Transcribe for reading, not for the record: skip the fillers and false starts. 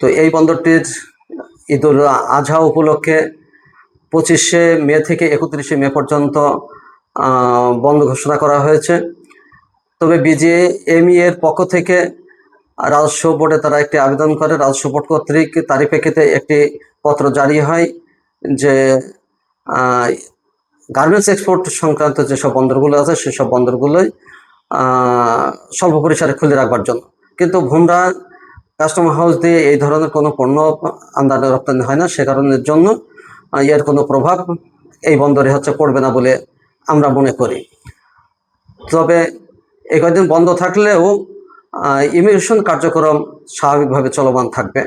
তো এই বন্দরটির ঈদুল আজহা উপলক্ষে 25শে মে থেকে 31শে মে পর্যন্ত বন্ধ ঘোষণা করা হয়েছে। তবে বিজিএমইএ এর পক্ষ থেকে রাজস্ব বোর্ডে তারা একটি আবেদন করে, রাজস্ব বোর্ড কর্তৃক তারই প্রেক্ষিতে একটি পত্র জারি হয় যে গার্মেন্টস এক্সপোর্ট সংক্রান্ত যেসব বন্দরগুলো আছে সেসব বন্দরগুলোই স্বল্প পরিসরে খুলে রাখবার জন্য। কিন্তু ভুমরা কাস্টম হাউস দিয়ে এই ধরনের কোনো পণ্য আমদানি রপ্তানি হয় না, সে কারণের জন্য এর কোনো প্রভাব এই বন্দরে পড়বে না বলে আমরা মনে করি। তবে এই কয়েকদিন বন্ধ থাকলেও ইমিগ্রেশন কার্যক্রম স্বাভাবিকভাবে চলমান থাকবে।